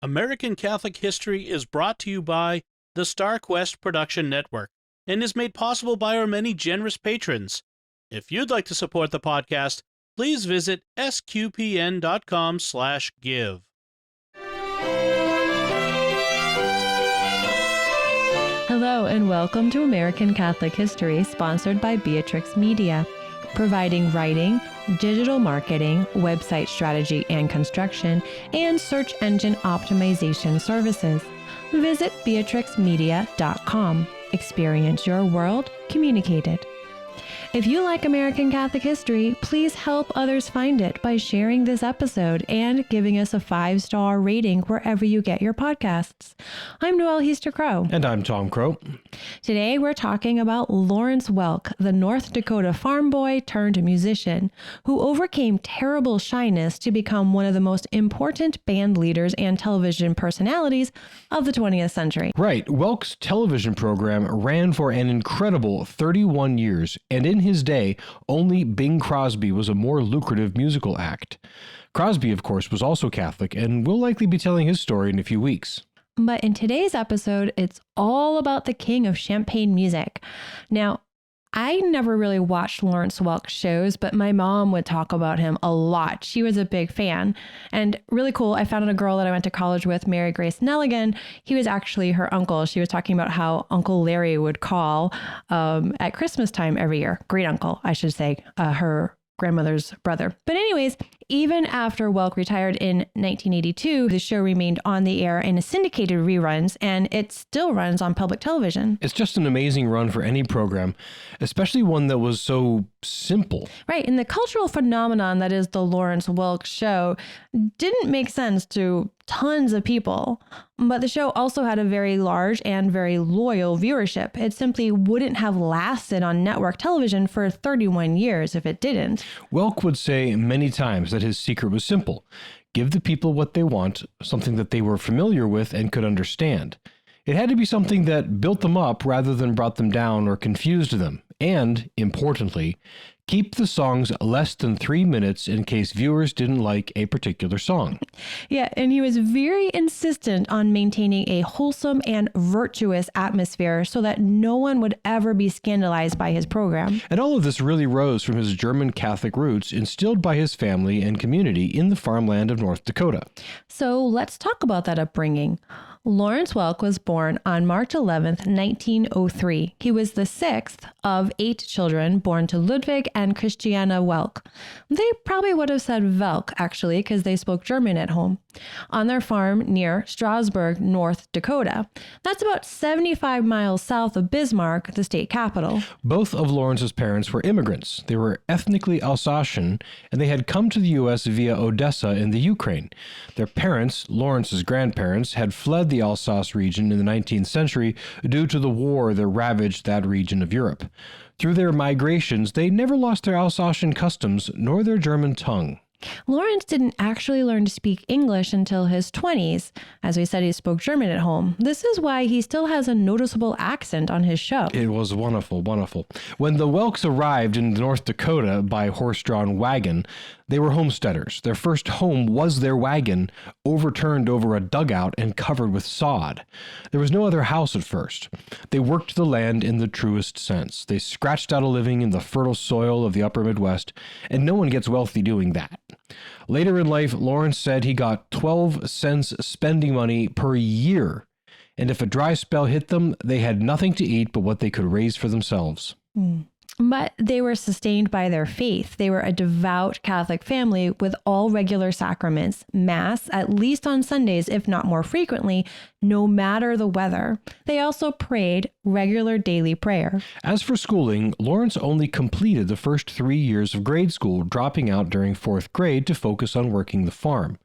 American Catholic History is brought to you by the Star Quest Production Network and is made possible by our many generous patrons. If you'd like to support the podcast, please visit sqpn.com/give. Hello and welcome to American Catholic History, sponsored by Beatrix Media, providing writing, digital marketing, website strategy and construction, and search engine optimization services. Visit beatrixmedia.com. Experience your world communicated. If you like American Catholic history, please help others find it by sharing this episode and giving us a 5-star rating wherever you get your podcasts. I'm Noëlle Crowe. And I'm Tom Crowe. Today we're talking about Lawrence Welk, the North Dakota farm boy turned musician who overcame terrible shyness to become one of the most important band leaders and television personalities of the 20th century. Right. Welk's television program ran for an incredible 31 years, and in his day, only Bing Crosby was a more lucrative musical act. Crosby, of course, was also Catholic, and we'll likely be telling his story in a few weeks. But in today's episode, it's all about the king of champagne music. Now, I never really watched Lawrence Welk shows, but my mom would talk about him a lot. She was a big fan. And really cool, I found out a girl that I went to college with, Mary Grace Nelligan. He was actually her uncle. She was talking about how Uncle Larry would call at Christmas time every year. Great uncle, I should say, her grandmother's brother. But anyways, even after Welk retired in 1982, the show remained on the air in syndicated reruns, and it still runs on public television. It's just an amazing run for any program, especially one that was so simple. Right, and the cultural phenomenon that is the Lawrence Welk Show didn't make sense to tons of people, but the show also had a very large and very loyal viewership. It simply wouldn't have lasted on network television for 31 years if it didn't. Welk would say many times that his secret was simple: give the people what they want, something that they were familiar with and could understand. It had to be something that built them up rather than brought them down or confused them. And, importantly, keep the songs less than 3 minutes in case viewers didn't like a particular song. Yeah, and he was very insistent on maintaining a wholesome and virtuous atmosphere so that no one would ever be scandalized by his program. And all of this really rose from his German Catholic roots instilled by his family and community in the farmland of North Dakota. So let's talk about that upbringing. Lawrence Welk was born on March 11th, 1903. He was the 6th of 8 children born to Ludwig and Christiana Welk. They probably would have said Welk, actually, because they spoke German at home, on their farm near Strasburg, North Dakota. That's about 75 miles south of Bismarck, the state capital. Both of Lawrence's parents were immigrants. They were ethnically Alsatian, and they had come to the U.S. via Odessa in the Ukraine. Their parents, Lawrence's grandparents, had fled the Alsace region in the 19th century due to the war that ravaged that region of Europe. Through their migrations, they never lost their Alsatian customs nor their German tongue. Lawrence didn't actually learn to speak English until his 20s. As we said, he spoke German at home. This is why he still has a noticeable accent on his show. It was wonderful, wonderful. When the Welks arrived in North Dakota by horse-drawn wagon, they were homesteaders. Their first home was their wagon, overturned over a dugout and covered with sod. There was no other house at first. They worked the land in the truest sense. They scratched out a living in the fertile soil of the upper Midwest, and no one gets wealthy doing that. Later in life, Lawrence said he got 12 cents spending money per year, and if a dry spell hit them, they had nothing to eat but what they could raise for themselves. But they were sustained by their faith. They were a devout Catholic family with all regular sacraments, Mass, at least on Sundays, if not more frequently, no matter the weather. They also prayed regular daily prayer. As for schooling, Lawrence only completed the first 3 years of grade school, dropping out during 4th grade to focus on working the farm.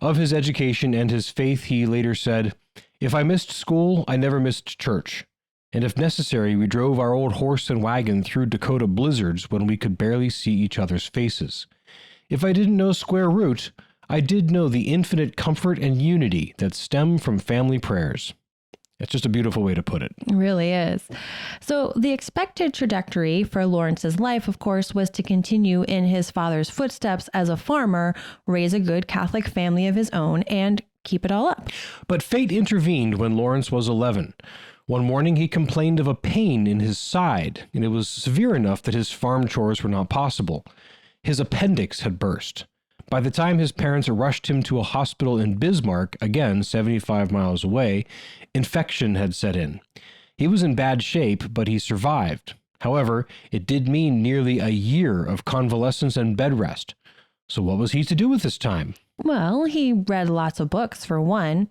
Of his education and his faith, he later said, "If I missed school, I never missed church. And if necessary, we drove our old horse and wagon through Dakota blizzards when we could barely see each other's faces. If I didn't know square root, I did know the infinite comfort and unity that stem from family prayers." It's just a beautiful way to put it. It really is. So the expected trajectory for Lawrence's life, of course, was to continue in his father's footsteps as a farmer, raise a good Catholic family of his own, and keep it all up. But fate intervened when Lawrence was 11. One morning, he complained of a pain in his side, and it was severe enough that his farm chores were not possible. His appendix had burst. By the time his parents rushed him to a hospital in Bismarck, again 75 miles away, infection had set in. He was in bad shape, but he survived. However, it did mean nearly a year of convalescence and bed rest. So what was he to do with this time? Well, he read lots of books, for one,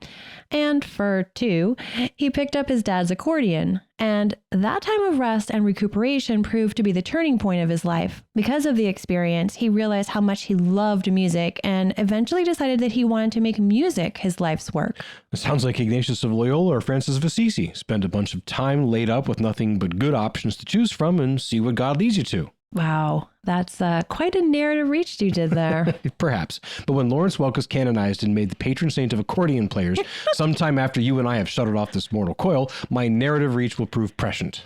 and for two, he picked up his dad's accordion, and that time of rest and recuperation proved to be the turning point of his life. Because of the experience, he realized how much he loved music and eventually decided that he wanted to make music his life's work. It sounds like Ignatius of Loyola or Francis of Assisi. Spend a bunch of time laid up with nothing but good options to choose from and see what God leads you to. Wow, that's quite a narrative reach you did there. Perhaps. But when Lawrence Welk was canonized and made the patron saint of accordion players, sometime after you and I have shuttled off this mortal coil, my narrative reach will prove prescient.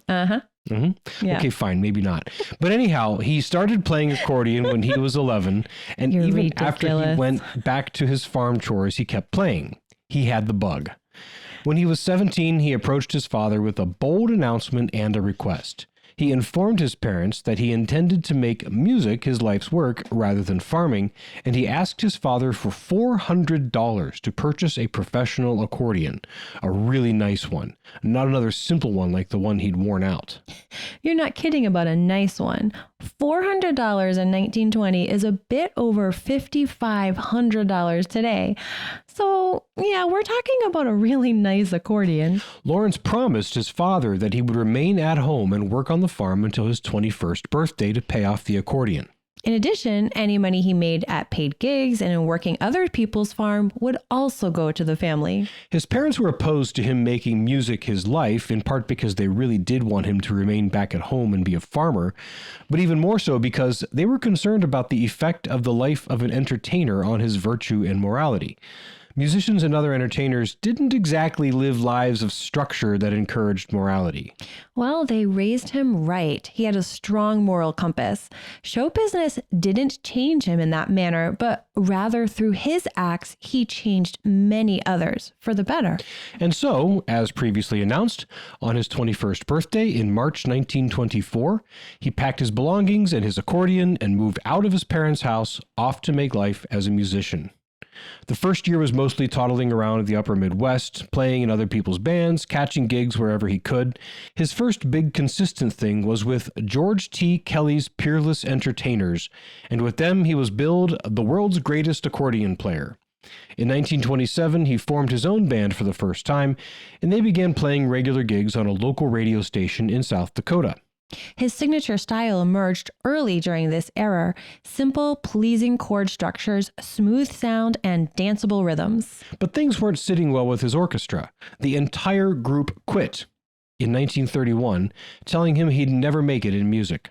Uh-huh. Mm-hmm. Yeah. Okay, fine, maybe not. But anyhow, he started playing accordion when he was 11, and You're even ridiculous. after he went back to his farm chores, he kept playing. He had the bug. When he was 17, he approached his father with a bold announcement and a request. He informed his parents that he intended to make music his life's work rather than farming, and he asked his father for $400 to purchase a professional accordion, a really nice one, not another simple one like the one he'd worn out. You're not kidding about a nice one. $400 in 1920 is a bit over $5,500 today. So, yeah, we're talking about a really nice accordion. Lawrence promised his father that he would remain at home and work on the farm until his 21st birthday to pay off the accordion. In addition, any money he made at paid gigs and in working other people's farm would also go to the family. His parents were opposed to him making music his life, in part because they really did want him to remain back at home and be a farmer, but even more so because they were concerned about the effect of the life of an entertainer on his virtue and morality. Musicians and other entertainers didn't exactly live lives of structure that encouraged morality. Well, they raised him right. He had a strong moral compass. Show business didn't change him in that manner, but rather through his acts, he changed many others for the better. And so, as previously announced, on his 21st birthday in March 1924, he packed his belongings and his accordion and moved out of his parents' house, off to make life as a musician. The first year was mostly toddling around the upper Midwest, playing in other people's bands, catching gigs wherever he could. His first big consistent thing was with George T. Kelly's Peerless Entertainers, and with them he was billed the world's greatest accordion player. In 1927, he formed his own band for the first time, and they began playing regular gigs on a local radio station in South Dakota. His signature style emerged early during this era: simple, pleasing chord structures, smooth sound, and danceable rhythms. But things weren't sitting well with his orchestra. The entire group quit in 1931, telling him he'd never make it in music.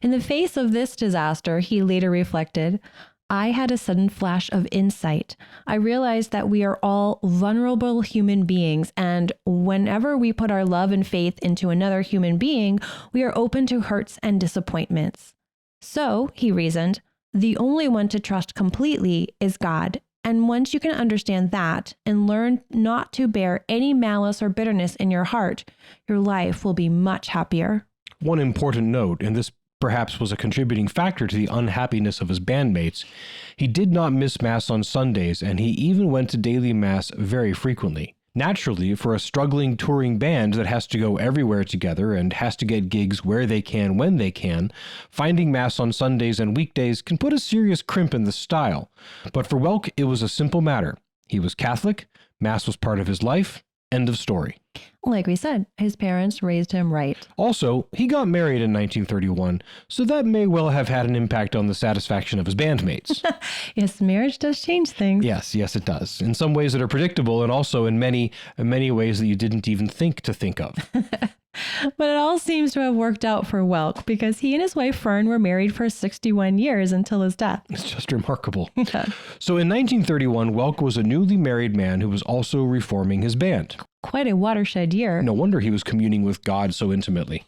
In the face of this disaster, he later reflected, "I had a sudden flash of insight. I realized that we are all vulnerable human beings, and whenever we put our love and faith into another human being, we are open to hurts and disappointments. So," he reasoned, "the only one to trust completely is God. And once you can understand that and learn not to bear any malice or bitterness in your heart, your life will be much happier." One important note, and this perhaps was a contributing factor to the unhappiness of his bandmates, he did not miss Mass on Sundays, and he even went to daily Mass very frequently. Naturally, for a struggling touring band that has to go everywhere together and has to get gigs where they can when they can, finding Mass on Sundays and weekdays can put a serious crimp in the style. But for Welk, it was a simple matter. He was Catholic, Mass was part of his life, end of story. Like we said, his parents raised him right. Also, he got married in 1931, so that may well have had an impact on the satisfaction of his bandmates. Yes, marriage does change things. Yes, it does. In some ways that are predictable, and also in many ways that you didn't even think to think of. But it all seems to have worked out for Welk, because he and his wife Fern were married for 61 years until his death. It's just remarkable. Yeah. So in 1931, Welk was a newly married man who was also reforming his band. Quite a watershed year. No wonder he was communing with God so intimately.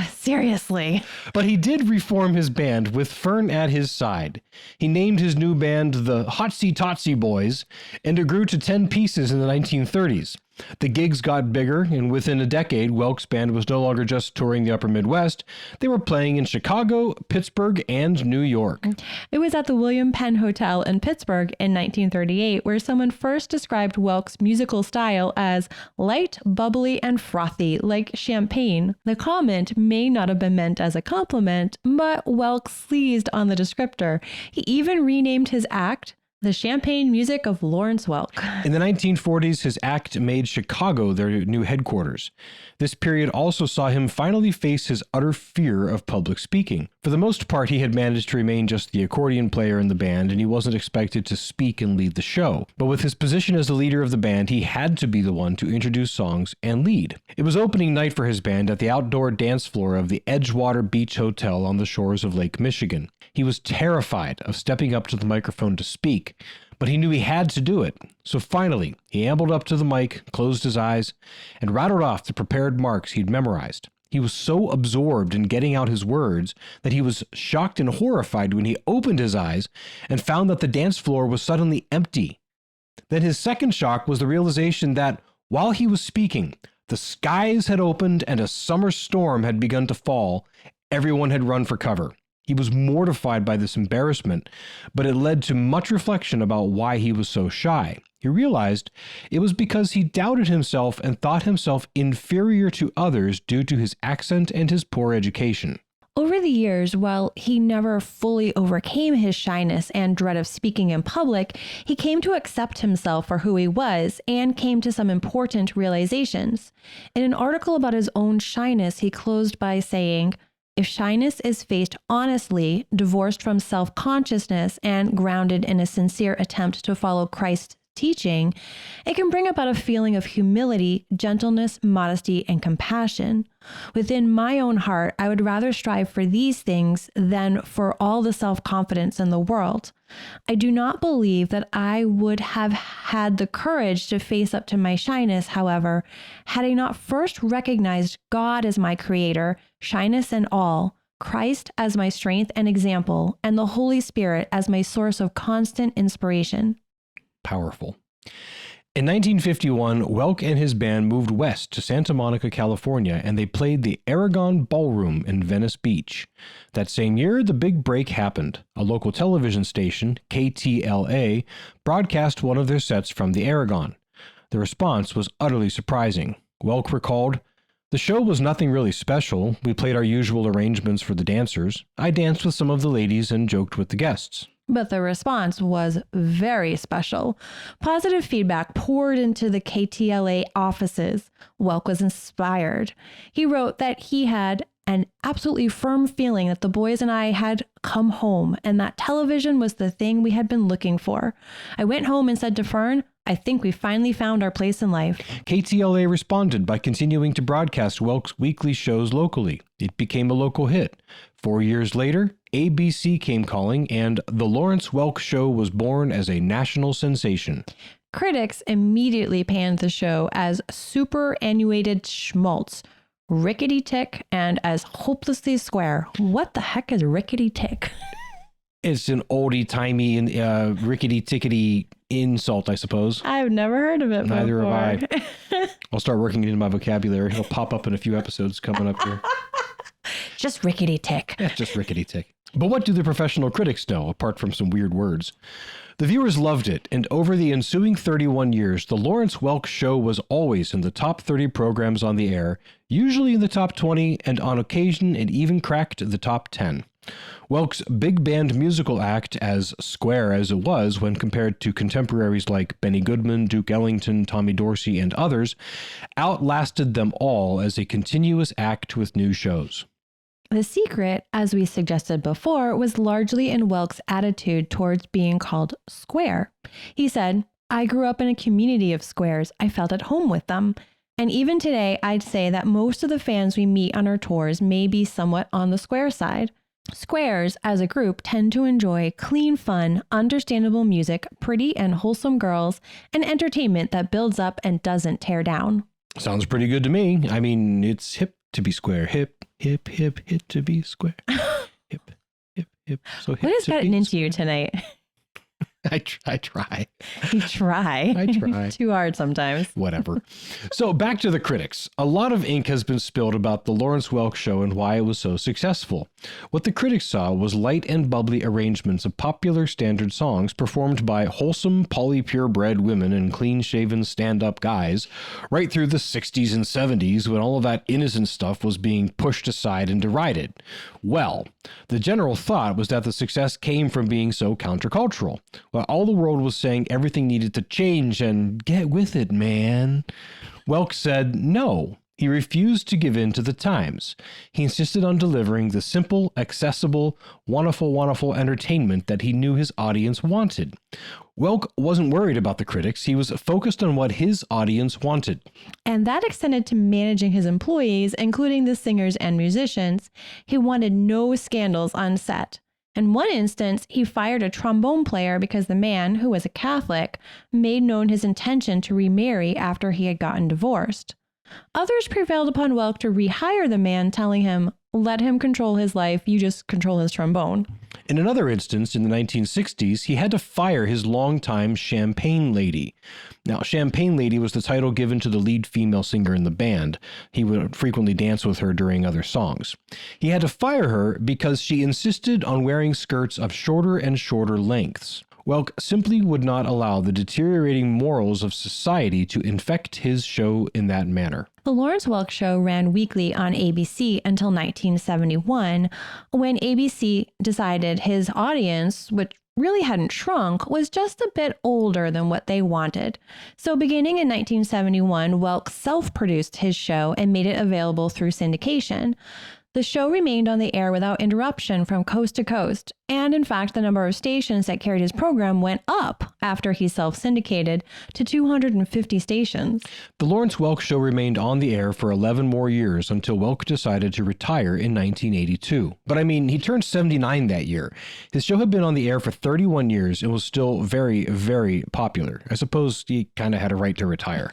Seriously. But he did reform his band with Fern at his side. He named his new band the Hotsy Totsy Boys, and it grew to 10 pieces in the 1930s. The gigs got bigger, and within a decade, Welk's band was no longer just touring the upper Midwest. They were playing in Chicago, Pittsburgh, and New York. It was at the William Penn Hotel in Pittsburgh in 1938 where someone first described Welk's musical style as light, bubbly, and frothy, like champagne. The comment may not have been meant as a compliment, but Welk seized on the descriptor. He even renamed his act the Champagne Music of Lawrence Welk. In the 1940s, his act made Chicago their new headquarters. This period also saw him finally face his utter fear of public speaking. For the most part, he had managed to remain just the accordion player in the band, and he wasn't expected to speak and lead the show. But with his position as the leader of the band, he had to be the one to introduce songs and lead. It was opening night for his band at the outdoor dance floor of the Edgewater Beach Hotel on the shores of Lake Michigan. He was terrified of stepping up to the microphone to speak, but he knew he had to do it. So finally, he ambled up to the mic, closed his eyes, and rattled off the prepared marks he'd memorized. He was so absorbed in getting out his words that he was shocked and horrified when he opened his eyes and found that the dance floor was suddenly empty. Then his second shock was the realization that while he was speaking, the skies had opened and a summer storm had begun to fall. Everyone had run for cover. He was mortified by this embarrassment, but it led to much reflection about why he was so shy. He realized it was because he doubted himself and thought himself inferior to others due to his accent and his poor education. Over the years, while he never fully overcame his shyness and dread of speaking in public, he came to accept himself for who he was and came to some important realizations. In an article about his own shyness, he closed by saying, "If shyness is faced honestly, divorced from self-consciousness, and grounded in a sincere attempt to follow Christ's teaching, it can bring about a feeling of humility, gentleness, modesty, and compassion. Within my own heart, I would rather strive for these things than for all the self-confidence in the world. I do not believe that I would have had the courage to face up to my shyness, however, had I not first recognized God as my creator, shyness and all, Christ as my strength and example, and the Holy Spirit as my source of constant inspiration." Powerful. In 1951, Welk and his band moved west to Santa Monica, California, and they played the Aragon Ballroom in Venice Beach. That same year, the big break happened. A local television station, KTLA, broadcast one of their sets from the Aragon. The response was utterly surprising. Welk recalled, "The show was nothing really special. We played our usual arrangements for the dancers. I danced with some of the ladies and joked with the guests." But the response was very special. Positive feedback poured into the KTLA offices. Welk was inspired. He wrote that he had an absolutely firm feeling that the boys and I had come home and that television was the thing we had been looking for. I went home and said to Fern, "I think we finally found our place in life." KTLA responded by continuing to broadcast Welk's weekly shows locally. It became a local hit. 4 years later, ABC came calling, and The Lawrence Welk Show was born as a national sensation. Critics immediately panned the show as superannuated schmaltz, rickety-tick, and as hopelessly square. What the heck is rickety-tick? It's an oldie-timey, rickety-tickety insult, I suppose. I've never heard of it before. Neither have I. I'll start working it into my vocabulary. It'll pop up in a few episodes coming up here. Just rickety-tick. Yeah, just rickety-tick. But what do the professional critics know, apart from some weird words? The viewers loved it, and over the ensuing 31 years, the Lawrence Welk Show was always in the top 30 programs on the air, usually in the top 20, and on occasion it even cracked the top 10. Welk's big band musical act, as square as it was when compared to contemporaries like Benny Goodman, Duke Ellington, Tommy Dorsey, and others, outlasted them all as a continuous act with new shows. The secret, as we suggested before, was largely in Welk's attitude towards being called square. He said, "I grew up in a community of squares. I felt at home with them. And even today, I'd say that most of the fans we meet on our tours may be somewhat on the square side. Squares, as a group, tend to enjoy clean fun, understandable music, pretty and wholesome girls, and entertainment that builds up and doesn't tear down." Sounds pretty good to me. I mean, it's hip to be square. Hip, hip, hip, hip to be square. Hip, hip, hip. So hip What has to gotten be into you tonight? I try. You try. I try. Too hard sometimes. Whatever. So back to the critics. A lot of ink has been spilled about the Lawrence Welk Show and why it was so successful. What the critics saw was light and bubbly arrangements of popular standard songs performed by wholesome, polypurebred women and clean-shaven stand-up guys right through the 60s and 70s when all of that innocent stuff was being pushed aside and derided. Well, the general thought was that the success came from being so countercultural. While all the world was saying everything needed to change and get with it, man, Welk said no. He refused to give in to the times. He insisted on delivering the simple, accessible, wonderful entertainment that he knew his audience wanted. Welk wasn't worried about the critics. He was focused on what his audience wanted. And that extended to managing his employees, including the singers and musicians. He wanted no scandals on set. In one instance, he fired a trombone player because the man, who was a Catholic, made known his intention to remarry after he had gotten divorced. Others prevailed upon Welk to rehire the man, telling him, "Let him control his life, you just control his trombone." In another instance, in the 1960s, he had to fire his longtime Champagne Lady. Now, Champagne Lady was the title given to the lead female singer in the band. He would frequently dance with her during other songs. He had to fire her because she insisted on wearing skirts of shorter and shorter lengths. Welk simply would not allow the deteriorating morals of society to infect his show in that manner. The Lawrence Welk Show ran weekly on ABC until 1971, when ABC decided his audience, which really hadn't shrunk, was just a bit older than what they wanted. So beginning in 1971, Welk self-produced his show and made it available through syndication. The show remained on the air without interruption from coast to coast, and in fact, the number of stations that carried his program went up after he self-syndicated to 250 stations. The Lawrence Welk Show remained on the air for 11 more years until Welk decided to retire in 1982. But I mean, he turned 79 that year. His show had been on the air for 31 years and was still very, very popular. I suppose he kind of had a right to retire.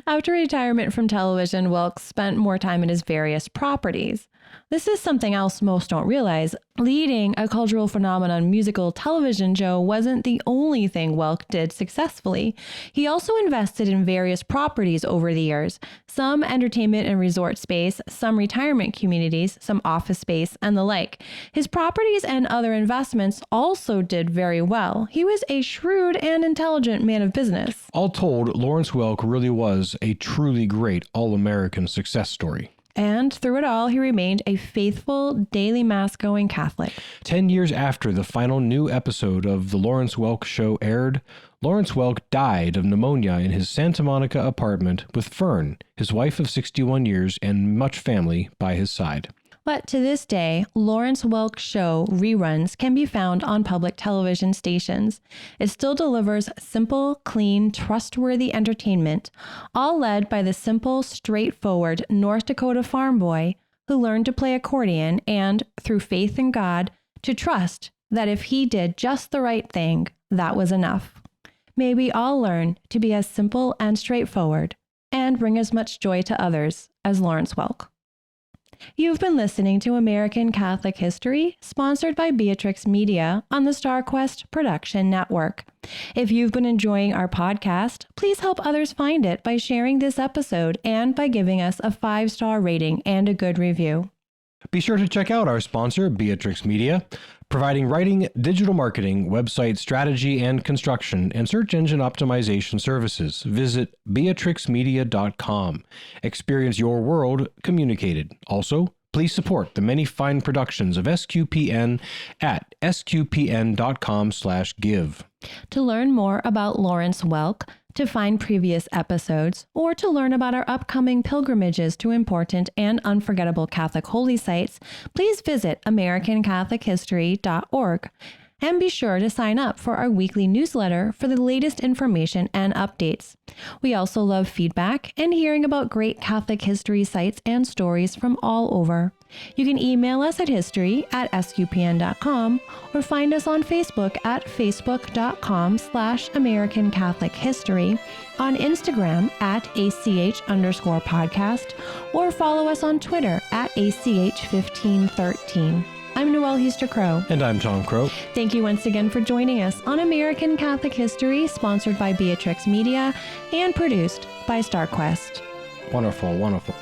After retirement from television, Welk spent more time in his various properties. This is something else most don't realize. Leading a cultural phenomenon musical television show wasn't the only thing Welk did successfully. He also invested in various properties over the years, some entertainment and resort space, some retirement communities, some office space, and the like. His properties and other investments also did very well. He was a shrewd and intelligent man of business. All told, Lawrence Welk really was a truly great all-American success story. And through it all, he remained a faithful, daily mass-going Catholic. 10 years after the final new episode of The Lawrence Welk Show aired, Lawrence Welk died of pneumonia in his Santa Monica apartment with Fern, his wife of 61 years, and much family by his side. But to this day, Lawrence Welk Show reruns can be found on public television stations. It still delivers simple, clean, trustworthy entertainment, all led by the simple, straightforward North Dakota farm boy who learned to play accordion and, through faith in God, to trust that if he did just the right thing, that was enough. May we all learn to be as simple and straightforward and bring as much joy to others as Lawrence Welk. You've been listening to American Catholic History, sponsored by Beatrix Media on the StarQuest Production Network. If you've been enjoying our podcast, please help others find it by sharing this episode and by giving us a 5-star rating and a good review. Be sure to check out our sponsor, Beatrix Media, providing writing, digital marketing, website strategy and construction, and search engine optimization services. Visit beatrixmedia.com. Experience your world communicated. Also, please support the many fine productions of SQPN at sqpn.com/give. To learn more about Lawrence Welk, to find previous episodes, or to learn about our upcoming pilgrimages to important and unforgettable Catholic holy sites, please visit americancatholichistory.org. And be sure to sign up for our weekly newsletter for the latest information and updates. We also love feedback and hearing about great Catholic history sites and stories from all over. You can email us at history@scupn.com or find us on Facebook at facebook.com/American Catholic History, on Instagram at ACH_podcast, or follow us on Twitter at ACH1513. I'm Noëlle Crowe. And I'm Tom Crowe. Thank you once again for joining us on American Catholic History, sponsored by Beatrix Media and produced by StarQuest. Wonderful, wonderful.